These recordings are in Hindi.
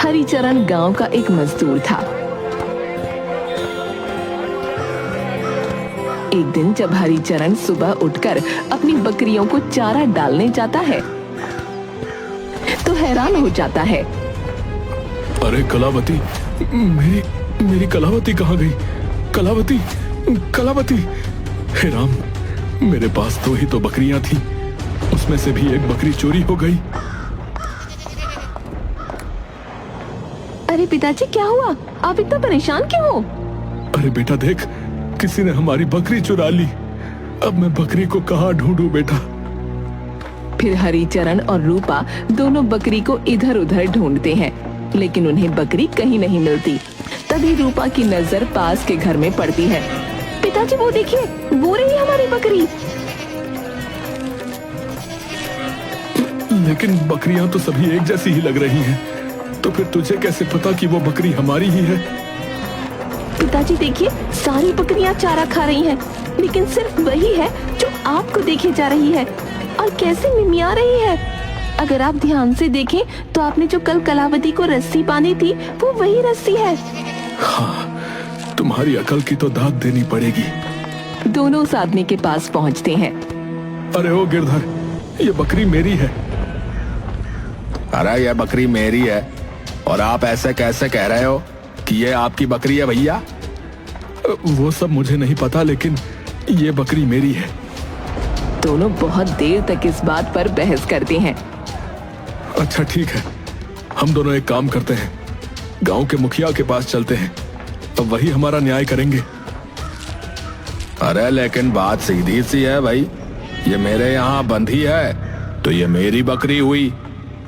हरिचरण गांव का एक मजदूर था। एक दिन जब हरिचरण सुबह उठकर अपनी बकरियों को चारा डालने जाता है तो हैरान हो जाता है। अरे कलावती, मेरी कलावती कहाँ गई? कलावती, कलावती! हे राम, मेरे पास 2 ही तो बकरियां थी, उसमें से भी एक बकरी चोरी हो गई। अरे पिताजी, क्या हुआ? आप इतना परेशान क्यों हो? अरे बेटा देख, किसी ने हमारी बकरी चुरा ली। अब मैं बकरी को कहाँ ढूंढूं बेटा? फिर हरिचरण और रूपा दोनों बकरी को इधर उधर ढूंढते हैं, लेकिन उन्हें बकरी कहीं नहीं मिलती। तभी रूपा की नजर पास के घर में पड़ती है। पिताजी वो देखिए, वो रही हमारी बकरी। लेकिन बकरियां तो सभी एक जैसी ही लग रही हैं, तो फिर तुझे कैसे पता कि वो बकरी हमारी ही है? पिताजी देखिए, सारी बकरियां चारा खा रही हैं, लेकिन सिर्फ वही है जो आपको देखे जा रही है और कैसे मिमिया रही है। अगर आप ध्यान से देखें तो आपने जो कल कलावती को रस्सी बांधी थी वो वही रस्सी है। हाँ, तुम्हारी अकल की तो दाद देनी पड़ेगी। दोनों उस आदमी के पास पहुंचते हैं। अरे ओ गिरधर, ये बकरी मेरी है। अरे ये बकरी मेरी है और आप ऐसे कैसे कह रहे हो कि ये आपकी बकरी है भैया? वो सब मुझे नहीं पता, लेकिन ये बकरी मेरी है। दोनों बहुत देर तक इस बात पर बहस करते हैं। अच्छा ठीक है, हम दोनों एक काम करते हैं, गांव के मुखिया के पास चलते हैं, अब वही हमारा न्याय करेंगे। अरे लेकिन बात सीधी सी है भाई, ये मेरे यहाँ बंधी है तो ये मेरी बकरी हुई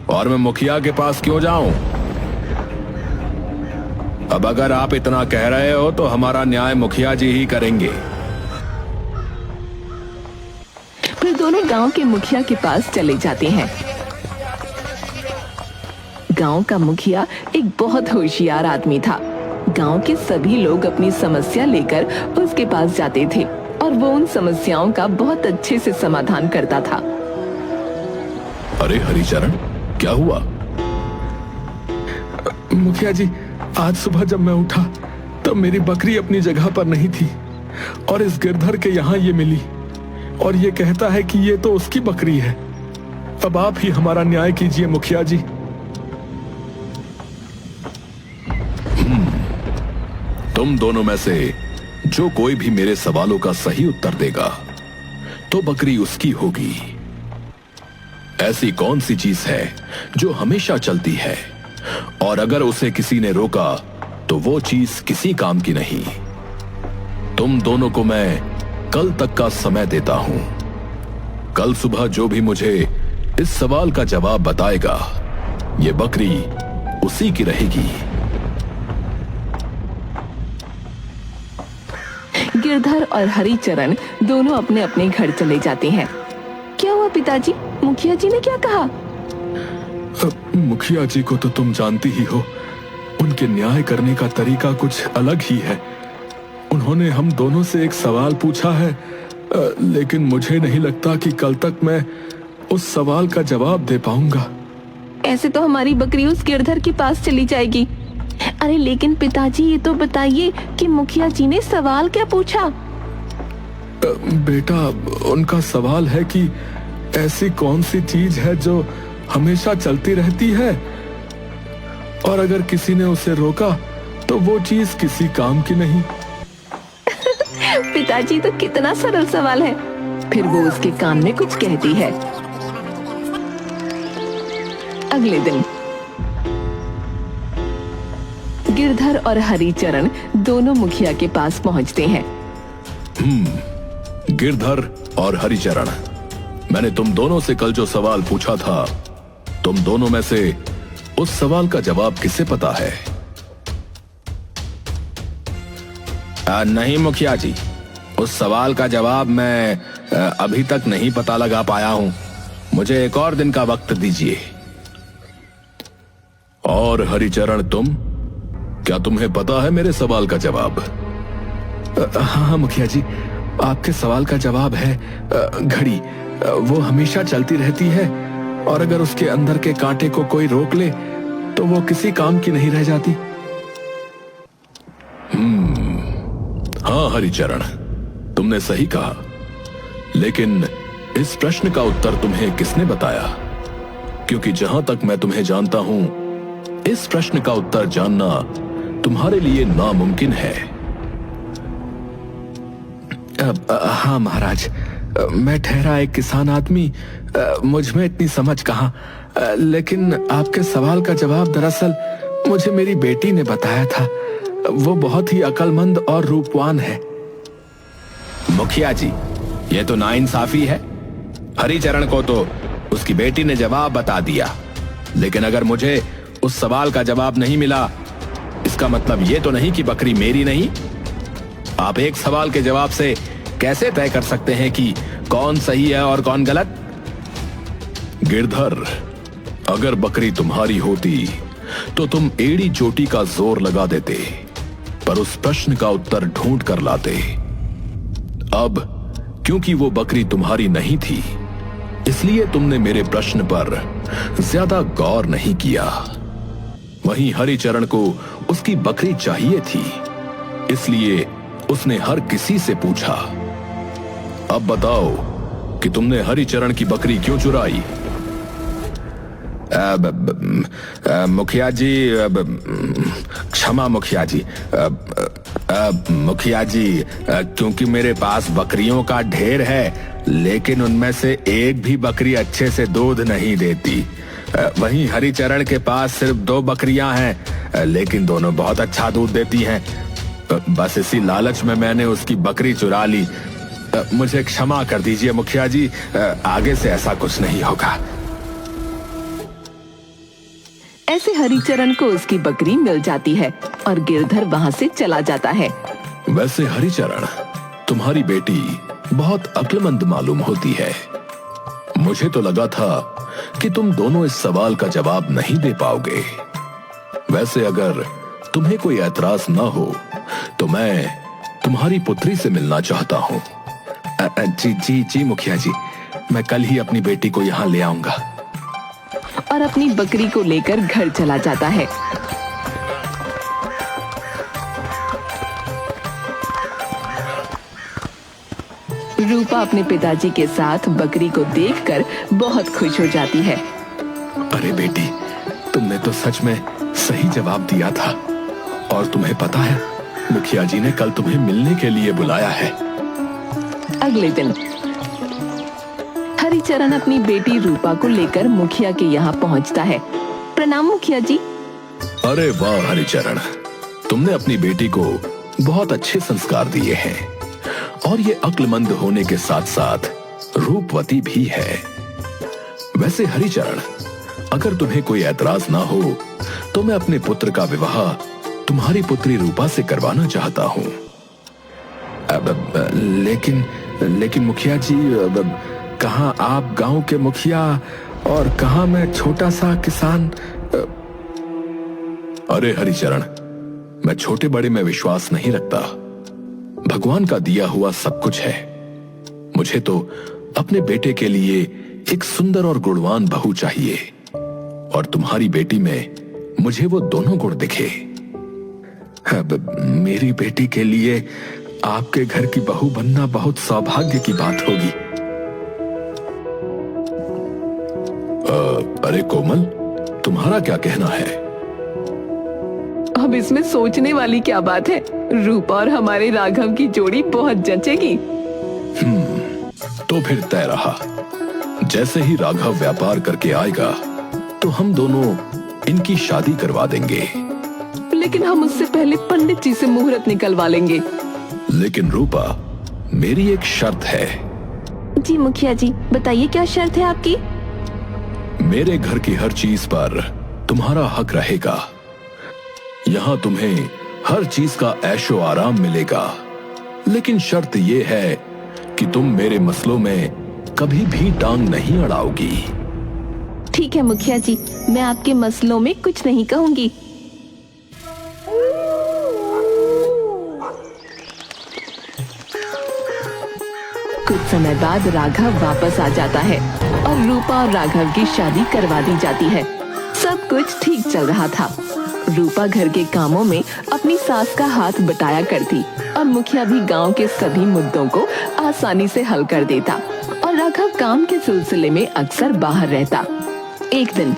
और मैं मुखिया के पास क्यों जाऊं? अब अगर आप इतना कह रहे हो तो हमारा न्याय मुखिया जी ही करेंगे। फिर दोनों गांव के मुखिया के पास चले जाते हैं। गांव का मुखिया एक बहुत होशियार आदमी था। गांव के सभी लोग अपनी समस्या लेकर उसके पास जाते थे और वो उन समस्याओं का बहुत अच्छे से समाधान करता था। अरे हरिचरण, क्या हुआ? मुखिया जी, आज सुबह जब मैं उठा तब मेरी बकरी अपनी जगह पर नहीं थी और इस गिरधर के यहाँ ये मिली और ये कहता है कि ये तो उसकी बकरी है। अब आप ही हमारा न्याय कीजिए मुखिया जी। तुम दोनों में से जो कोई भी मेरे सवालों का सही उत्तर देगा तो बकरी उसकी होगी। ऐसी कौन सी चीज है जो हमेशा चलती है और अगर उसे किसी ने रोका तो वो चीज किसी काम की नहीं? तुम दोनों को मैं कल तक का समय देता हूं। कल सुबह जो भी मुझे इस सवाल का जवाब बताएगा, ये बकरी उसी की रहेगी। गिरधर और हरिचरण दोनों अपने अपने घर चले जाते हैं। क्या हुआ पिताजी? मुखिया जी ने क्या कहा? मुखिया जी को तो तुम जानती ही हो, उनके न्याय करने का तरीका कुछ अलग ही है। उन्होंने हम दोनों से एक सवाल पूछा है, लेकिन मुझे नहीं लगता कि कल तक मैं उस सवाल का जवाब दे पाऊंगा। ऐसे तो हमारी बकरी उस गिरधर के पास चली जाएगी। अरे लेकिन पिताजी, ये तो बताइए कि मुखिया जी ने सवाल क्या पूछा? बेटा, उनका सवाल है कि ऐसी कौन सी चीज है जो हमेशा चलती रहती है और अगर किसी ने उसे रोका तो वो चीज किसी काम की नहीं। पिताजी, तो कितना सरल सवाल है। फिर वो उसके कान में कुछ कहती है। अगले दिन गिरधर और हरिचरण दोनों मुखिया के पास पहुंचते हैं। गिरधर और हरिचरण, मैंने तुम दोनों से कल जो सवाल पूछा था, तुम दोनों में से उस सवाल का जवाब किसे पता है? नहीं मुखिया जी, उस सवाल का जवाब मैं अभी तक नहीं पता लगा पाया हूं। मुझे एक और दिन का वक्त दीजिए। और हरिचरण, तुम क्या तुम्हें पता है मेरे सवाल का जवाब? हाँ मुखिया जी, आपके सवाल का जवाब है घड़ी। वो हमेशा चलती रहती है और अगर उसके अंदर के कांटे को कोई रोक ले तो वो किसी काम की नहीं रह जाती। हाँ हरिचरण, तुमने सही कहा, लेकिन इस प्रश्न का उत्तर तुम्हें किसने बताया? क्योंकि जहां तक मैं तुम्हें जानता हूं, इस प्रश्न का उत्तर जानना तुम्हारे लिए नामुमकिन है। हाँ महाराज, मैं ठहरा एक किसान आदमी, मुझ में इतनी समझ कहाँ, लेकिन आपके सवाल का जवाब दरअसल मुझे मेरी बेटी ने बताया था। वो बहुत ही अक्लमंद और रूपवान है। मुखिया जी, ये तो नाइंसाफी है। हरिचरण को तो उसकी बेटी ने जवाब बता दिया, लेकिन अगर मुझे उस सवाल का जवाब नहीं मिला, इसका मतलब ये तो नहीं कि बकरी मेरी नहीं। आप एक सवाल के जवाब से कैसे तय कर सकते हैं कि कौन सही है और कौन गलत? गिरधर, अगर बकरी तुम्हारी होती तो तुम एड़ी चोटी का जोर लगा देते, पर उस प्रश्न का उत्तर ढूंढ कर लाते। अब क्योंकि वो बकरी तुम्हारी नहीं थी, इसलिए तुमने मेरे प्रश्न पर ज्यादा गौर नहीं किया। वहीं हरिचरण को उसकी बकरी चाहिए थी, इसलिए उसने हर किसी से पूछा। अब बताओ कि तुमने हरिचरण की बकरी क्यों चुराई? मुखिया जी, क्षमा मुखिया जी, मुखिया जी, क्योंकि मेरे पास बकरियों का ढेर है, लेकिन उनमें से एक भी बकरी अच्छे से दूध नहीं देती। वहीं हरिचरण के पास सिर्फ 2 बकरियां हैं, लेकिन दोनों बहुत अच्छा दूध देती हैं। बस इसी लालच में मैंने उसकी बकरी चुरा ली। मुझे क्षमा कर दीजिए मुखिया जी, आगे से ऐसा कुछ नहीं होगा। ऐसे हरिचरण को उसकी बकरी मिल जाती है और गिरधर वहाँ से चला जाता है। वैसे हरिचरण, तुम्हारी बेटी बहुत अक्लमंद मालूम होती है। मुझे तो लगा था कि तुम दोनों इस सवाल का जवाब नहीं दे पाओगे। वैसे अगर तुम्हें कोई ऐतराज ना हो तो मैं तुम्हारी पुत्री से मिलना चाहता हूँ। जी जी जी मुखिया जी, मैं कल ही अपनी बेटी को यहाँ ले आऊंगा। और अपनी बकरी को लेकर घर चला जाता है। रूपा अपने पिताजी के साथ बकरी को देखकर बहुत खुश हो जाती है। अरे बेटी, तुमने तो सच में सही जवाब दिया था। और तुम्हें पता है, मुखिया जी ने कल तुम्हें मिलने के लिए बुलाया है। अगले दिन हरिचरण अपनी बेटी रूपा को लेकर मुखिया के यहाँ पहुँचता है। प्रणाम मुखिया जी। अरे वाह हरिचरण, तुमने अपनी बेटी को बहुत अच्छे संस्कार दिए हैं और ये अक्लमंद होने के साथ साथ रूपवती भी है। वैसे हरिचरण, अगर तुम्हें कोई ऐतराज ना हो तो मैं अपने पुत्र का विवाह तुम्हारी पुत्री रूपा से करवाना चाहता हूँ। लेकिन मुखिया जी, कहाँ आप गांव के मुखिया और कहाँ मैं छोटा सा किसान। अरे हरिचरण, मैं छोटे बड़े में विश्वास नहीं रखता। भगवान का दिया हुआ सब कुछ है। मुझे तो अपने बेटे के लिए एक सुंदर और गुणवान बहू चाहिए, और तुम्हारी बेटी में मुझे वो दोनों गुण दिखे। मेरी बेटी के लिए आपके घर की बहू बनना बहुत सौभाग्य की बात होगी। अरे कोमल, तुम्हारा क्या कहना है? अब इसमें सोचने वाली क्या बात है? रूपा और हमारे राघव की जोड़ी बहुत जचेगी। तो फिर तय रहा। जैसे ही राघव व्यापार करके आएगा तो हम दोनों इनकी शादी करवा देंगे। लेकिन हम उससे पहले पंडित जी से मुहूर्त निकलवा लेंगे। लेकिन रूपा, मेरी एक शर्त है। जी मुखिया जी, बताइए क्या शर्त है आपकी? मेरे घर की हर चीज पर तुम्हारा हक रहेगा। यहाँ तुम्हें हर चीज का ऐशो आराम मिलेगा, लेकिन शर्त यह है कि तुम मेरे मसलों में कभी भी टांग नहीं अड़ाओगी। ठीक है मुखिया जी, मैं आपके मसलों में कुछ नहीं कहूंगी। कुछ समय बाद राघव वापस आ जाता है और रूपा और राघव की शादी करवा दी जाती है। सब सब कुछ ठीक चल रहा था। रूपा घर के कामों में अपनी सास का हाथ बटाया करती और मुखिया भी गांव के सभी मुद्दों को आसानी से हल कर देता और राघव काम के सिलसिले में अक्सर बाहर रहता। एक दिन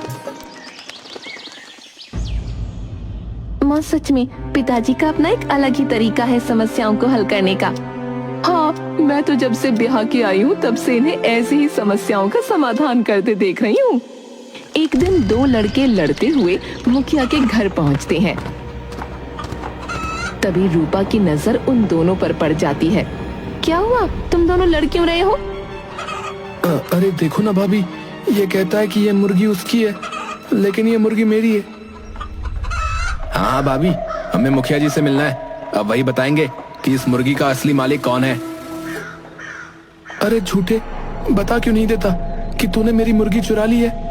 माँ, सच में पिताजी का अपना एक अलग ही तरीका है समस्याओं को हल करने का। हाँ, मैं तो जब से ब्याह के आई हूँ तब से इन्हें ऐसी ही समस्याओं का समाधान करते देख रही हूँ। एक दिन दो लड़के लड़ते हुए मुखिया के घर पहुँचते हैं। तभी रूपा की नजर उन दोनों पर पड़ जाती है। क्या हुआ, तुम दोनों लड़ क्यों रहे हो? अरे देखो ना भाभी, ये कहता है कि ये मुर्गी उसकी है, लेकिन ये मुर्गी मेरी है। हाँ भाभी, हमें मुखिया जी से मिलना है। अब वही बताएंगे कि इस मुर्गी का असली मालिक कौन है। अरे झूठे, बता क्यों नहीं देता कि तूने मेरी मुर्गी चुरा ली है?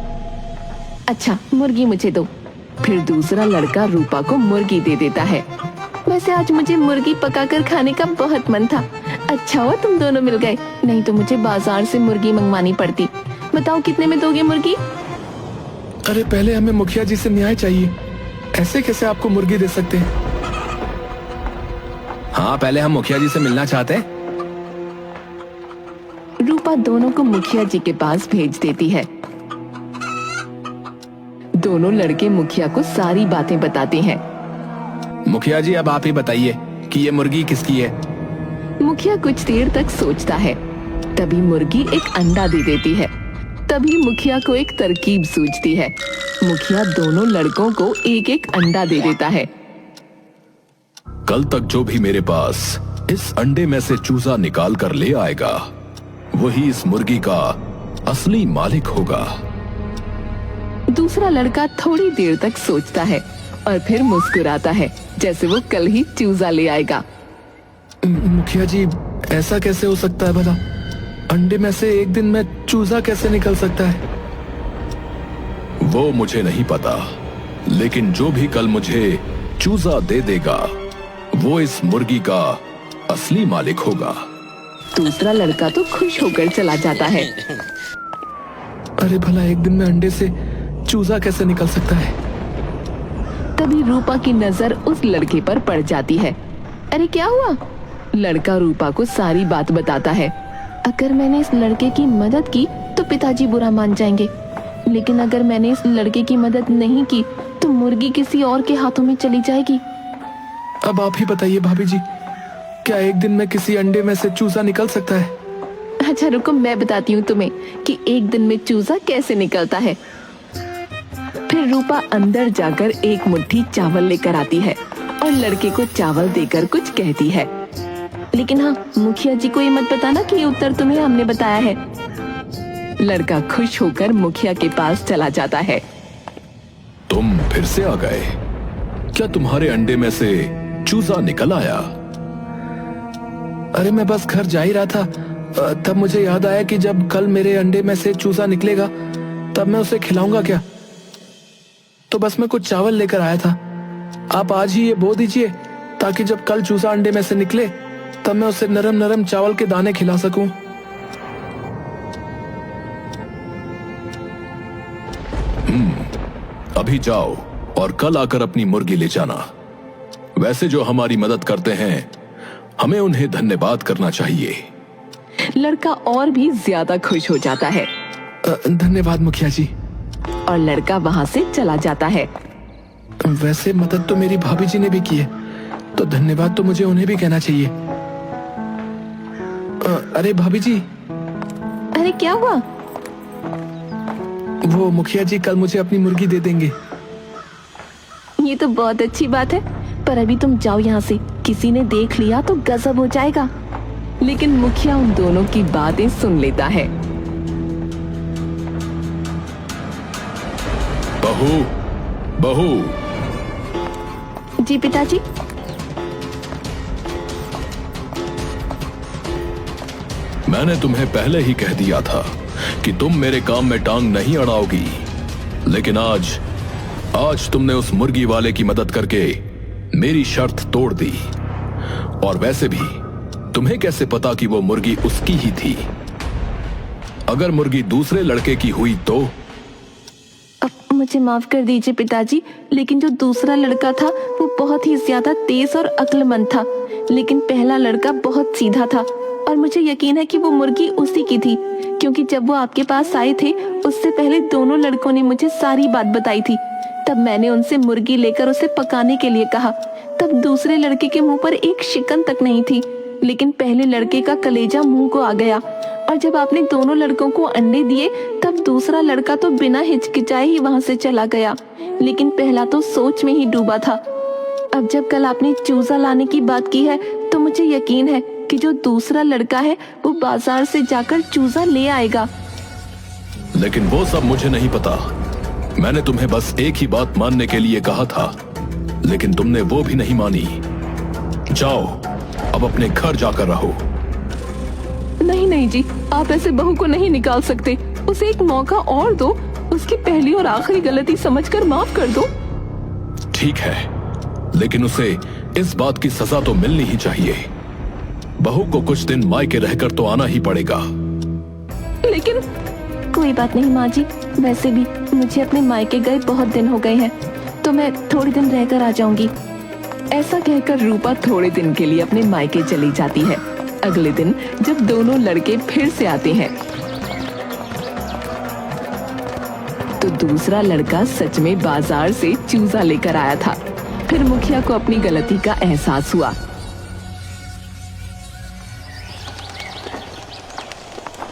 अच्छा, मुर्गी मुझे दो। फिर दूसरा लड़का रूपा को मुर्गी दे देता है। वैसे आज मुझे मुर्गी पकाकर खाने का बहुत मन था। अच्छा हुआ तुम दोनों मिल गए, नहीं तो मुझे बाजार से मुर्गी मंगवानी पड़ती। बताओ कितने में दोगे मुर्गी? अरे पहले हमें मुखिया जी से न्याय चाहिए, ऐसे कैसे आपको मुर्गी दे सकते हैं? हाँ, पहले हम मुखिया जी से मिलना चाहते हैं। रूपा दोनों को मुखिया जी के पास भेज देती है। दोनों लड़के मुखिया को सारी बातें बताते हैं। मुखिया जी, अब आप ही बताइए कि ये मुर्गी किसकी है। मुखिया कुछ देर तक सोचता है, तभी मुर्गी एक अंडा दे देती है। तभी मुखिया को एक तरकीब सूझती है। मुखिया दोनों लड़कों को एक एक अंडा दे देता है। कल तक जो भी मेरे पास इस अंडे में से चूजा निकाल कर ले आएगा, वही इस मुर्गी का असली मालिक होगा। दूसरा लड़का थोड़ी देर तक सोचता है और फिर मुस्कुराता है, जैसे वो कल ही चूजा ले आएगा। मुखिया जी, ऐसा कैसे हो सकता है भला? अंडे में से एक दिन में चूजा कैसे निकल सकता है? वो मुझे नहीं पता, लेकिन जो भी कल मुझे चूजा दे देगा, वो इस मुर्गी का असली मालिक होगा। दूसरा लड़का तो खुश होकर चला जाता है। अरे भला एक दिन में अंडे से चूजा कैसे निकल सकता है? तभी रूपा की नजर उस लड़के पर पड़ जाती है। अरे क्या हुआ? लड़का रूपा को सारी बात बताता है। अगर मैंने इस लड़के की मदद की तो पिताजी बुरा मान जाएंगे, लेकिन अगर मैंने इस लड़के की मदद नहीं की तो मुर्गी किसी और के हाथों में चली जाएगी। अब आप ही बताइए भाभी जी, क्या एक दिन में किसी अंडे में से चूजा निकल सकता है? अच्छा रुको, मैं बताती हूँ तुम्हें कि एक दिन में चूजा कैसे निकलता है। फिर रूपा अंदर जाकर एक मुट्ठी चावल लेकर आती है और लड़के को चावल देकर कुछ कहती है। लेकिन हाँ, मुखिया जी को ये मत बताना कि ये उत्तर तुम्हें हमने बताया है। लड़का खुश होकर मुखिया के पास चला जाता है। तुम फिर से आ गए? क्या तुम्हारे अंडे में से चूजा निकल आया? अरे मैं बस घर जा ही रहा था, तब मुझे याद आया कि जब कल मेरे अंडे में से चूजा निकलेगा तब मैं उसे खिलाऊंगा क्या, तो बस मैं कुछ चावल लेकर आया था। आप आज ही ये बो दीजिए ताकि जब कल चूजा अंडे में से निकले तब मैं उसे नरम नरम चावल के दाने खिला सकूं। अभी जाओ और कल आकर अपनी मुर्गी ले जाना। वैसे जो हमारी मदद करते हैं, हमें उन्हें धन्यवाद करना चाहिए। लड़का और भी ज्यादा खुश हो जाता है। धन्यवाद मुखिया जी। और लड़का वहाँ से चला जाता है। वैसे मदद तो मेरी भाभी जी ने भी की है, तो धन्यवाद तो मुझे उन्हें भी कहना चाहिए। अरे भाभी जी। अरे क्या हुआ? वो मुखिया जी कल मुझे अपनी मुर्गी दे देंगे। ये तो बहुत अच्छी बात है, पर अभी तुम जाओ यहाँ से, किसी ने देख लिया तो गजब हो जाएगा। लेकिन मुखिया उन दोनों की बातें सुन लेता है। बहू, बहू। जी पिताजी। मैंने तुम्हें पहले ही कह दिया था कि तुम मेरे काम में टांग नहीं अड़ाओगी, लेकिन आज तुमने उस मुर्गी वाले की मदद करके मेरी शर्त तोड़ दी। और वैसे भी तुम्हें कैसे पता कि वो मुर्गी उसकी ही थी? अगर मुर्गी दूसरे लड़के की हुई तो? मुझे माफ कर दीजिए पिताजी, लेकिन जो दूसरा लड़का था वो बहुत ही ज्यादा तेज और अक्लमंद था, लेकिन पहला लड़का बहुत सीधा था। और मुझे यकीन है कि वो मुर्गी उसी की थी, क्योंकि जब वो आपके पास आए थे उससे पहले दोनों लड़कों ने मुझे सारी बात बताई थी। तब मैंने उनसे मुर्गी लेकर उसे पकाने के लिए कहा। तब दूसरे लड़के के मुंह पर एक शिकन तक नहीं थी, लेकिन पहले लड़के का कलेजा मुंह को आ गया। और जब आपने दोनों लड़कों को अंडे दिए तब दूसरा लड़का तो बिना हिचकिचाए ही वहां से चला गया, लेकिन पहला तो सोच में ही डूबा था। अब जब कल आपने चूजा लाने की बात की है तो मुझे यकीन है कि जो दूसरा लड़का है वो बाजार से जाकर चूजा ले आएगा। लेकिन वो सब मुझे नहीं पता। मैंने तुम्हें बस एक ही बात मानने के लिए कहा था, लेकिन तुमने वो भी नहीं मानी। जाओ, अब अपने घर जाकर रहो। नहीं नहीं जी, आप ऐसे बहू को नहीं निकाल सकते। उसे एक मौका और दो, उसकी पहली और आखिरी गलती समझकर माफ कर दो। ठीक है, लेकिन उसे इस बात की सजा तो मिलनी ही चाहिए। बहू को कुछ दिन मायके रहकर तो आना ही पड़ेगा। लेकिन कोई बात नहीं माँ जी, वैसे भी मुझे अपने मायके गए बहुत दिन हो गए हैं, तो मैं थोड़े दिन रहकर आ जाऊंगी। ऐसा कहकर रूपा थोड़े दिन के लिए अपने मायके चली जाती है। अगले दिन जब दोनों लड़के फिर से आते हैं तो दूसरा लड़का सच में बाजार से चूजा लेकर आया था। फिर मुखिया को अपनी गलती का एहसास हुआ।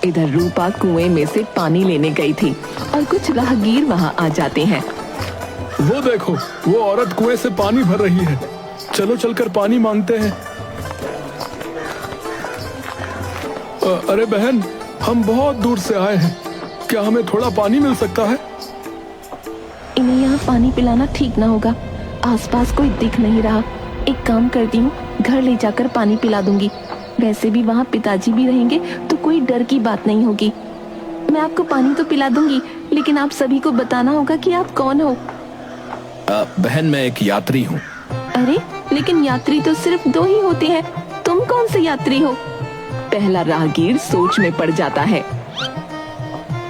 इधर रूपा कुएं में से पानी लेने गई थी और कुछ राहगीर वहां आ जाते हैं। वो देखो, वो औरत कुएं से पानी भर रही है। चलो चलकर पानी मांगते हैं। अरे बहन, हम बहुत दूर से आए हैं, क्या हमें थोड़ा पानी मिल सकता है? इन्हें यहाँ पानी पिलाना ठीक ना होगा। आसपास कोई दिख नहीं रहा। एक काम करती हूँ, घर ले जाकर पानी पिला दूंगी। वैसे भी वहाँ पिताजी भी रहेंगे तो कोई डर की बात नहीं होगी। मैं आपको पानी तो पिला दूंगी, लेकिन आप सभी को बताना होगा कि आप कौन हो। बहन, मैं एक यात्री हूँ। अरे, लेकिन यात्री तो सिर्फ दो ही होते हैं, तुम कौन से यात्री हो? पहला राहगीर सोच में पड़ जाता है।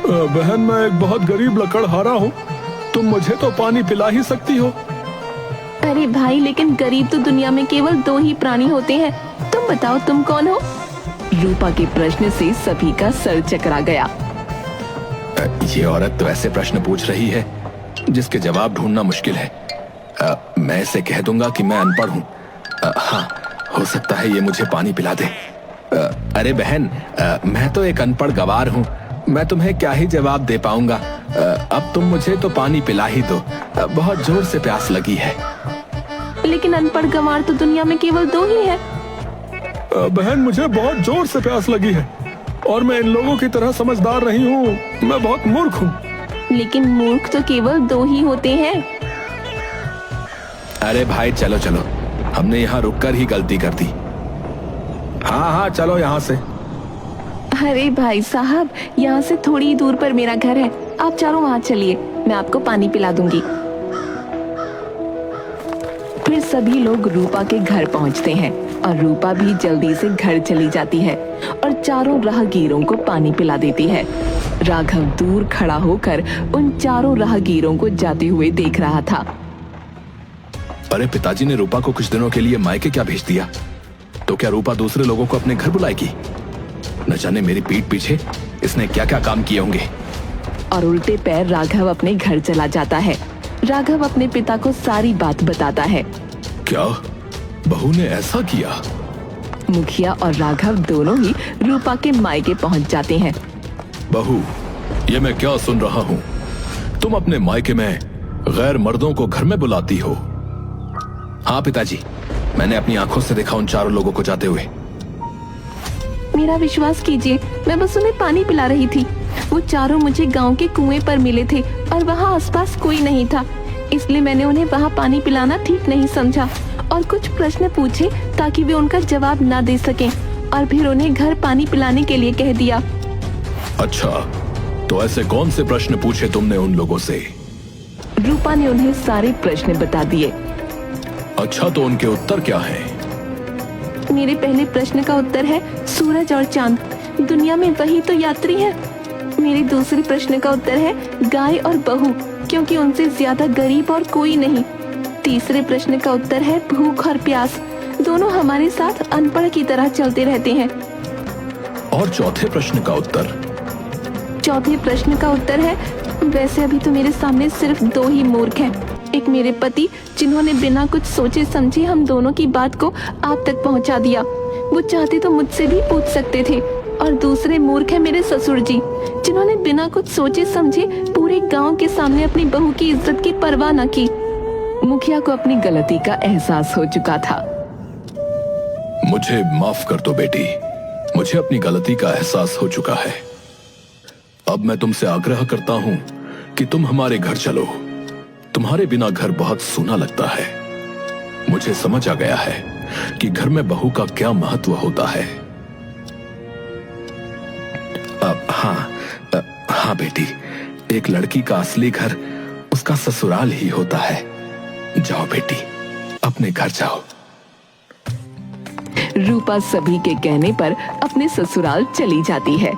बहन, मैं एक बहुत गरीब लकड़हारा हूँ, तुम मुझे तो पानी पिला ही सकती हो। अरे भाई, लेकिन गरीब तो दुनिया में केवल दो ही प्राणी होते हैं। तुम बताओ, तुम कौन हो? रूपा के प्रश्न से सभी का सर चकरा गया। ये औरत तो ऐसे प्रश्न पूछ रही है जिसके जवाब ढूंढना मुश्किल है। मैं इसे कह दूंगा कि मैं अनपढ़ हूँ। हाँ, हो सकता है ये मुझे पानी पिला दे। अरे बहन, मैं तो एक अनपढ़ गवार हूँ, मैं तुम्हें क्या ही जवाब दे पाऊंगा। अब तुम मुझे तो पानी पिला ही दो, बहुत जोर से प्यास लगी है। लेकिन अनपढ़ गंवार तो दुनिया में केवल दो ही है। बहन, मुझे बहुत जोर से प्यास लगी है और मैं इन लोगों की तरह समझदार नहीं हूँ, मैं बहुत मूर्ख हूँ। लेकिन मूर्ख तो केवल दो ही होते हैं। अरे भाई, चलो चलो, हमने यहाँ रुककर ही गलती कर दी। हाँ हाँ, चलो यहाँ से। अरे भाई साहब, यहाँ से थोड़ी ही दूर पर मेरा घर है, आप चारों वहाँ चलिए, मैं आपको पानी पिला दूंगी। फिर सभी लोग रूपा के घर पहुँचते हैं और रूपा भी जल्दी से घर चली जाती है और चारों राहगीरों को पानी पिला देती है। राघव दूर खड़ा होकर उन चारों राहगीरों को जाते हुए देख रहा था। अरे, पिताजी ने रूपा को कुछ दिनों के लिए मायके क्या भेज दिया, तो क्या रूपा दूसरे लोगों को अपने घर बुलाएगी? न जाने मेरी पीठ पीछे इसने क्या क्या काम किए होंगे। और उल्टे पैर राघव अपने घर चला जाता है। राघव अपने पिता को सारी बात बताता है। क्या बहू ने ऐसा किया? मुखिया और राघव दोनों ही रूपा के मायके पहुंच जाते हैं। बहू, ये मैं क्या सुन रहा हूँ? तुम अपने मायके में गैर मर्दों को घर में बुलाती हो? हाँ पिताजी, मैंने अपनी आंखों से देखा उन चारों लोगों को जाते हुए। मेरा विश्वास कीजिए, मैं बस उन्हें पानी पिला रही थी। वो चारों मुझे गांव के कुएं पर मिले थे और वहाँ आसपास कोई नहीं था, इसलिए मैंने उन्हें वहाँ पानी पिलाना ठीक नहीं समझा और कुछ प्रश्न पूछे ताकि वे उनका जवाब ना दे सकें, और फिर उन्हें घर पानी पिलाने के लिए कह दिया। अच्छा, तो ऐसे कौन से प्रश्न पूछे तुमने उन लोगों से? रूपा ने उन्हें सारे प्रश्न बता दिए। अच्छा, तो उनके उत्तर क्या है? मेरे पहले प्रश्न का उत्तर है सूरज और चांद, दुनिया में वही तो यात्री है। मेरे दूसरे प्रश्न का उत्तर है गाय और बहू, क्योंकि उनसे ज्यादा गरीब और कोई नहीं। तीसरे प्रश्न का उत्तर है भूख और प्यास। दोनों हमारे साथ अनपढ़ की तरह चलते रहते हैं। और चौथे प्रश्न का उत्तर? चौथे प्रश्न का उत्तर है, वैसे अभी तो मेरे सामने सिर्फ 2 ही मूर्ख हैं। एक मेरे पति, जिन्होंने बिना कुछ सोचे समझे हम दोनों की बात को आप तक पहुंचा दिया। वो चाहते तो मुझसे भी पूछ सकते थे। और दूसरे मूर्ख है मेरे ससुर जी, जिन्होंने बिना कुछ सोचे समझे पूरे गांव के सामने अपनी बहू की इज्जत की परवाह न की। मुखिया को अपनी गलती का एहसास हो चुका था। मुझे माफ कर दो बेटी, मुझे अपनी गलती का एहसास हो चुका है। अब मैं तुमसे आग्रह करता हूं कि तुम हमारे घर चलो। तुम्हारे बिना घर बहुत सूना लगता है। मुझे समझ आ गया है कि घर में बहू का क्या महत्व होता है। हाँ बेटी, एक लड़की का असली घर उसका ससुराल ही होता है। जाओ बेटी, अपने घर जाओ। रूपा सभी के कहने पर अपने ससुराल चली जाती है।